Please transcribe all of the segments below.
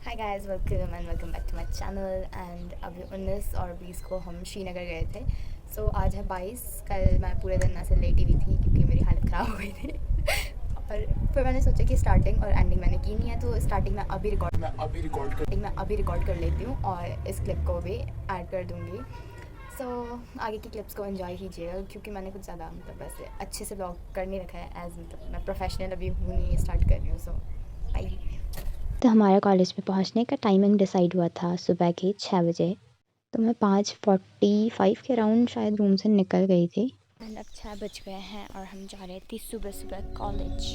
Hi guys, welcome back to my channel. And अभी 19 और 20 को हम श्रीनगर गए थे। सो आज है 22। कल मैं पूरे दिन ऐसे लेटी हुई थी क्योंकि मेरी हालत ख़राब हो गई थी। और फिर मैंने सोचा कि स्टार्टिंग और एंडिंग मैंने की नहीं है, तो स्टार्टिंग मैं अभी रिकॉर्ड कर लेती हूँ और इस क्लिप को भी ऐड कर दूँगी। सो आगे की क्लिप्स को एंजॉय कीजिएगा क्योंकि मैंने कुछ ज़्यादा मतलब वैसे अच्छे से ब्लॉग कर नहीं रखा है। एज मतलब मैं प्रोफेशनल अभी हूँ नहीं, स्टार्ट कर रही हूँ। सो बाय। तो हमारा कॉलेज में पहुंचने का टाइमिंग डिसाइड हुआ था सुबह के 6 बजे। तो मैं 5:45 के अराउंड शायद रूम से निकल गई थी। एंड अब 6 बज गए हैं और हम जा रहे थे सुबह सुबह कॉलेज।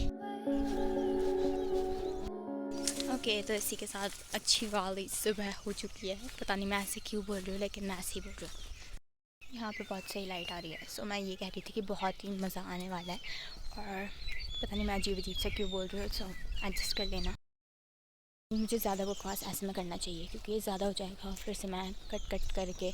ओके, तो इसी के साथ अच्छी वाली सुबह हो चुकी है। पता नहीं मैं ऐसे क्यों बोल रही हूँ, लेकिन मैं ऐसे ही बोल रही हूँ। यहाँ पे बहुत सही लाइट आ रही है। सो मैं ये कह रही थी कि बहुत ही मज़ा आने वाला है। और पता नहीं मैं अजीब अजीब से क्यों बोल रही हूँ, सो एडजस्ट कर लेना। मुझे ज़्यादा बकवास ऐसे में करना चाहिए क्योंकि ये ज़्यादा हो जाएगा। फिर से मैं कट करके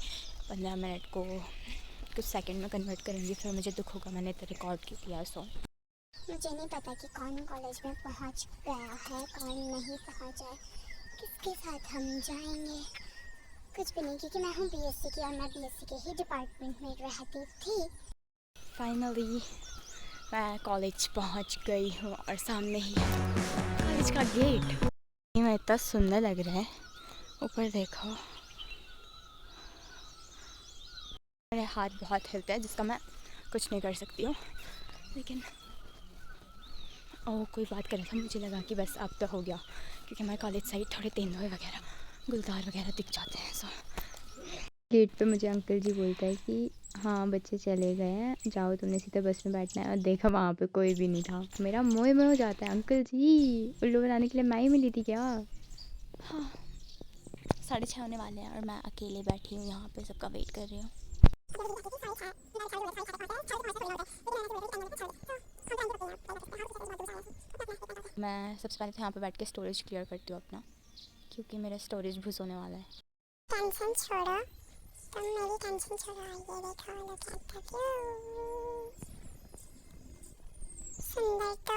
15 मिनट को कुछ सेकंड में कन्वर्ट करूँगी, फिर मुझे दुख होगा मैंने तो रिकॉर्ड क्यों किया। सो मुझे नहीं पता कि कौन कॉलेज में पहुंच गया है, कौन नहीं पहुंचा है, किसके साथ हम जाएंगे, कुछ भी नहीं, क्योंकि मैं हूँ बीएससी की और मैं बीएससी के ही डिपार्टमेंट में रहती थी। फाइनली मैं कॉलेज पहुंच गई हूँ और सामने ही कॉलेज का गेट। मैं इतना सुंदर लग रहा है, ऊपर देखो। मेरे हाथ बहुत हिलते हैं जिसका मैं कुछ नहीं कर सकती हूँ, लेकिन कोई बात कर रहा था, मुझे लगा कि बस अब तो हो गया क्योंकि हमारे कॉलेज साइड थोड़े तेंदुए वगैरह, गुलदार वगैरह दिख जाते हैं। सो गेट पे मुझे अंकल जी बोलता है कि हाँ बच्चे चले गए हैं, जाओ तुमने सीधे बस में बैठना है। और देखा वहाँ पे कोई भी नहीं था। मेरा मोह में हो जाता है, अंकल जी उल्लू बनाने के लिए मैं ही मिली थी क्या? हाँ, 6:30 होने वाले हैं और मैं अकेले बैठी हूँ यहाँ पे, सबका वेट कर रही हूँ। मैं सबसे पहले तो यहाँ पे बैठ के स्टोरेज क्लियर करती हूँ अपना, क्योंकि मेरा स्टोरेज भूस होने वाला है। टेंशन छोड़ो, तुम मेरी टेंशन छोड़ो। ये देखो, look at the view। सुंदर तो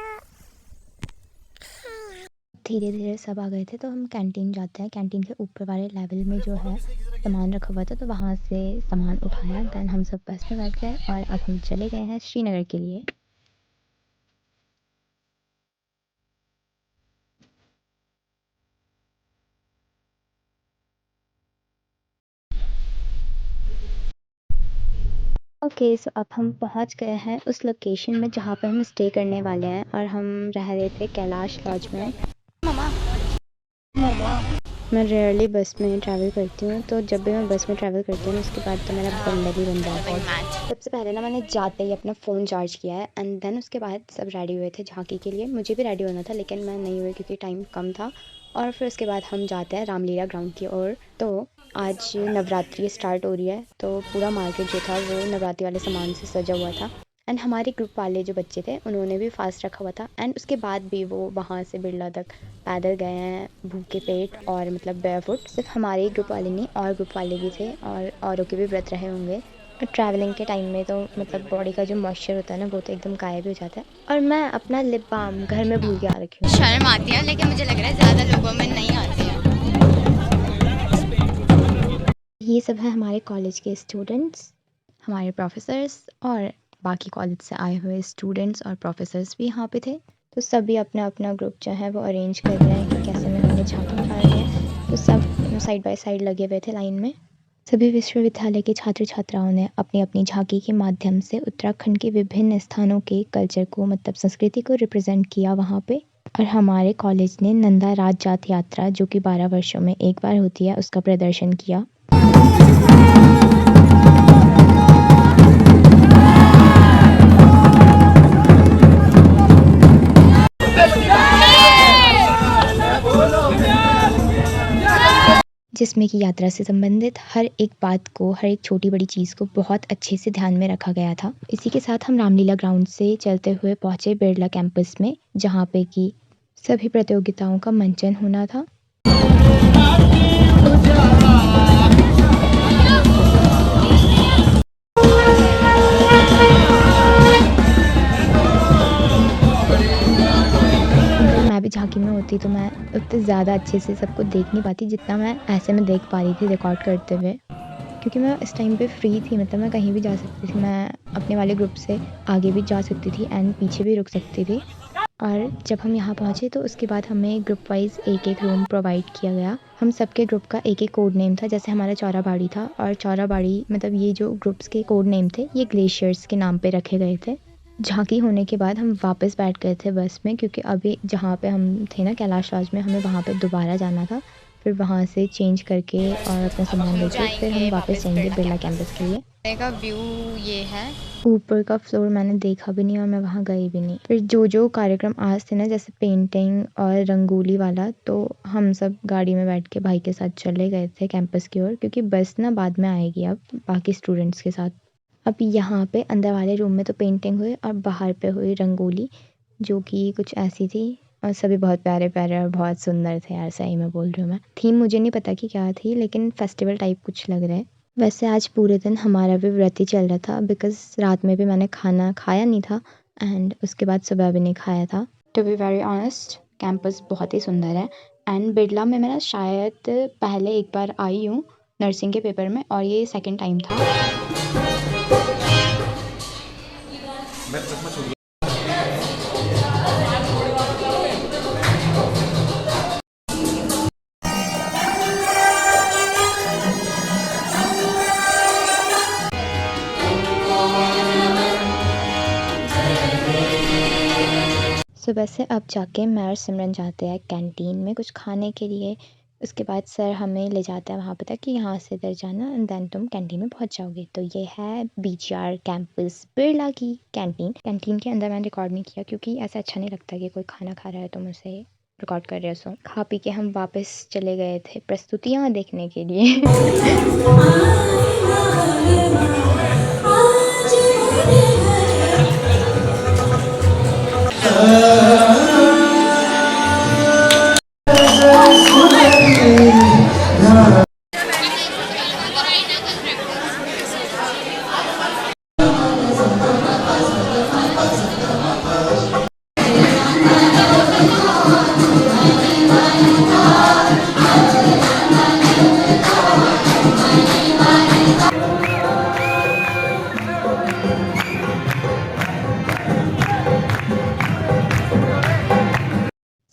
है। धीरे धीरे सब आ गए थे तो हम कैंटीन जाते हैं। कैंटीन के ऊपर वाले लेवल में जो है सामान रखा हुआ था, तो वहाँ से सामान उठाया। देन हम सब बस में बैठ गए और अब हम चले गए हैं श्रीनगर के लिए। ओके, सो अब हम पहुँच गए हैं उस लोकेशन में जहाँ पर हम स्टे करने वाले हैं, और हम रह रहे थे कैलाश लॉज में। मैं रेयरली बस में ट्रैवल करती हूँ, तो जब भी मैं बस में ट्रैवल करती हूँ उसके बाद तो मेरा बंडल ही बन जाता है। सबसे पहले ना मैंने जाते ही अपना फ़ोन चार्ज किया है, एंड देन उसके बाद सब रेडी हुए थे झांकी के लिए। मुझे भी रेडी होना था लेकिन मैं नहीं हुई क्योंकि टाइम कम था। और फिर उसके बाद हम जाते हैं रामलीला ग्राउंड की ओर। तो आज नवरात्रि स्टार्ट हो रही है, तो पूरा मार्केट जो था वो नवरात्रि वाले सामान से सजा हुआ था। एंड हमारे ग्रुप वाले जो बच्चे थे उन्होंने भी फास्ट रखा हुआ था। एंड उसके बाद भी वो वहाँ से बिरला तक पैदल गए हैं भूखे पेट और मतलब बेयरफुट। सिर्फ हमारे ही ग्रुप वाले नहीं, और ग्रुप वाले भी थे और औरों के भी व्रत रहे होंगे। और ट्रैवलिंग के टाइम में तो मतलब बॉडी का जो मॉइस्चर होता है ना, वो तो एकदम गायब हो जाता है। और मैं अपना लिप बाम घर में भूल के आ रखी हूँ। शर्म आती है, लेकिन मुझे लग रहा है ज़्यादा लोगों में नहीं आती है। ये सब है हमारे कॉलेज के स्टूडेंट्स, हमारे प्रोफेसर्स, और बाकी कॉलेज से आए हुए स्टूडेंट्स और प्रोफेसर्स भी यहाँ पे थे। तो सभी अपना अपना ग्रुप जो है वो अरेंज कर रहे हैं कि कैसे में हमने झांकी निकालनी है। तो सब साइड बाय साइड लगे हुए थे लाइन में। सभी विश्वविद्यालय के छात्र छात्राओं ने अपनी अपनी झांकी के माध्यम से उत्तराखंड के विभिन्न स्थानों के कल्चर को मतलब संस्कृति को रिप्रेजेंट किया वहाँ पे। और हमारे कॉलेज ने नंदा राज जात यात्रा, जो कि 12 वर्षों में एक बार होती है, उसका प्रदर्शन किया। जिसमें कि यात्रा से संबंधित हर एक बात को, हर एक छोटी बड़ी चीज़ को बहुत अच्छे से ध्यान में रखा गया था। इसी के साथ हम रामलीला ग्राउंड से चलते हुए पहुंचे बिरला कैंपस में, जहां पे कि सभी प्रतियोगिताओं का मंचन होना था। मैं भी झांकी में होती तो मैं उतने ज़्यादा अच्छे से सबको देख नहीं पाती जितना मैं ऐसे में देख पा रही थी रिकॉर्ड करते हुए, क्योंकि मैं इस टाइम पे फ्री थी। मतलब मैं कहीं भी जा सकती थी, मैं अपने वाले ग्रुप से आगे भी जा सकती थी एंड पीछे भी रुक सकती थी। और जब हम यहाँ पहुँचे तो उसके बाद हमें ग्रुप वाइज एक रूम प्रोवाइड किया गया। हम सबके ग्रुप का एक कोड नेम था, जैसे हमारा चौराबाड़ी था, और चौराबाड़ी मतलब ये जो ग्रुप्स के कोड नेम थे ये ग्लेशियर्स के नाम पे रखे गए थे। झांकी होने के बाद हम वापस बैठ गए थे बस में, क्योंकि अभी जहाँ पे हम थे ना कैलाश लॉज में, हमें वहाँ पे दोबारा जाना था। फिर वहाँ से चेंज करके और अपना सामान लेके फिर हम वापस जाएंगे बिरला कैंपस के लिए। का व्यू ये है। ऊपर का फ्लोर मैंने देखा भी नहीं और मैं वहाँ गई भी नहीं। फिर जो कार्यक्रम आज थे ना, जैसे पेंटिंग और रंगोली वाला, तो हम सब गाड़ी में बैठ के भाई के साथ चले गए थे कैंपस की ओर, क्योंकि बस ना बाद में आएगी अब बाकी स्टूडेंट्स के साथ। अब यहाँ पे अंदर वाले रूम में तो पेंटिंग हुई और बाहर पे हुई रंगोली, जो कि कुछ ऐसी थी, और सभी बहुत प्यारे प्यारे और बहुत सुंदर थे यार, सही में बोल रही हूँ मैं। थीम मुझे नहीं पता कि क्या थी, लेकिन फेस्टिवल टाइप कुछ लग रहा है। वैसे आज पूरे दिन हमारा भी व्रत ही चल रहा था, बिकॉज़ रात में भी मैंने खाना खाया नहीं था एंड उसके बाद सुबह भी नहीं खाया था। To be very honest, campus बहुत ही सुंदर है एंड बिरला में मैं ना शायद पहले एक बार आई हूँ नर्सिंग के पेपर में, और ये सेकंड टाइम था। सुबह से अब जाके मैं और सिमरन जाते हैं कैंटीन में कुछ खाने के लिए। उसके बाद सर हमें ले जाता है वहाँ पे तक कि यहाँ से इधर जाना एंड देन तुम कैंटीन में पहुँच जाओगे। तो ये है BGR कैंपस बिरला की कैंटीन। कैंटीन के अंदर मैंने रिकॉर्ड नहीं किया, क्योंकि ऐसा अच्छा नहीं लगता कि कोई खाना खा रहा है तुम उसे रिकॉर्ड कर रहे हो। सो खा पी के हम वापस चले गए थे प्रस्तुतियाँ देखने के लिए।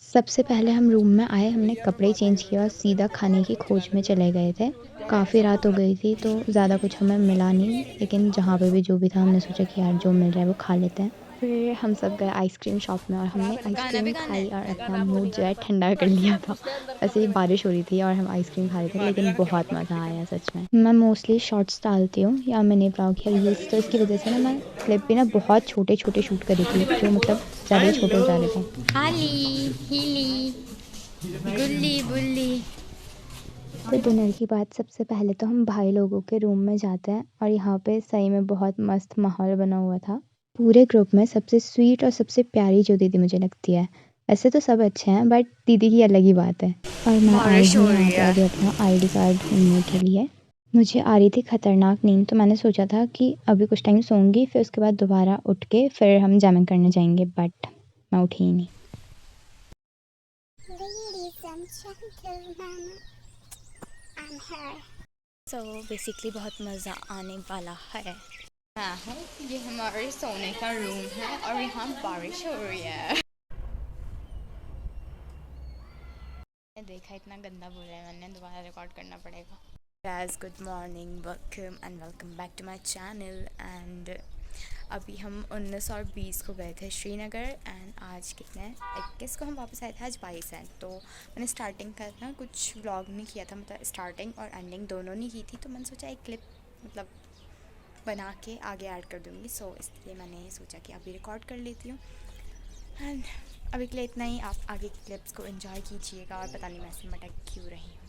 सबसे पहले हम रूम में आए, हमने कपड़े चेंज किया और सीधा खाने की खोज में चले गए थे। काफ़ी रात हो गई थी तो ज़्यादा कुछ हमें मिला नहीं, लेकिन जहाँ पे भी जो भी था हमने सोचा कि यार जो मिल रहा है वो खा लेते हैं। फिर हम सब गए आइसक्रीम शॉप में और हमने आइसक्रीम खाई और अपना मूड जो है ठंडा कर लिया था। वैसे ही बारिश हो रही थी और हम आइसक्रीम खा रहे थे, लेकिन बहुत मज़ा आया सच में। मैं मोस्टली शॉर्ट्स डालती हूँ या मिनी ब्लॉग या रील्स, तो इसकी वजह से ना मैं क्लिप भी ना बहुत छोटे छोटे शूट करी थी, जो मतलब ज़्यादा ही छोटे हो जा रहे थे। हाली हीली गुल्ली बुल्ली। तो डिनर की बात, सबसे पहले तो हम भाई लोगों के रूम में जाते हैं और यहाँ पे सही में बहुत मस्त माहौल बना हुआ था। पूरे ग्रुप में सबसे स्वीट और सबसे प्यारी जो दीदी मुझे लगती है, वैसे तो सब अच्छे हैं बट दीदी की अलग ही बात है। और मैं आई हूँ यहाँ पे अभी अपना ID कार्ड ढूंढने के लिए। मुझे आ रही थी खतरनाक नींद, तो मैंने सोचा था कि अभी कुछ टाइम सोऊंगी, फिर उसके बाद दोबारा उठ के फिर हम जैमिंग करने जाएंगे, बट मैं उठी ही नहीं। Ladies and gentlemen, I'm here. So basically बहुत मज़ा आने वाला है। मैं हूँ, ये हमारे सोने का रूम है और यहाँ बारिश हो रही है। मैंने देखा इतना गंदा बोला है मैंने, दोबारा रिकॉर्ड करना पड़ेगा। Guys, good morning, welcome back to my channel। And अभी हम 19 और 20 को गए थे श्रीनगर एंड आज कितने 21 को हम वापस आए थे, आज 22 है। तो मैंने स्टार्टिंग का ना कुछ व्लॉग नहीं किया था, मतलब स्टार्टिंग और एंडिंग दोनों नहीं की थी, तो मैंने सोचा एक क्लिप मतलब बना के आगे ऐड कर दूँगी। सो इसलिए मैंने सोचा कि अभी रिकॉर्ड कर लेती हूँ एंड अभी के लिए इतना ही। आप आगे की क्लिप्स को एंजॉय कीजिएगा और पता नहीं मैं ऐसे मटक क्यों रही हूँ।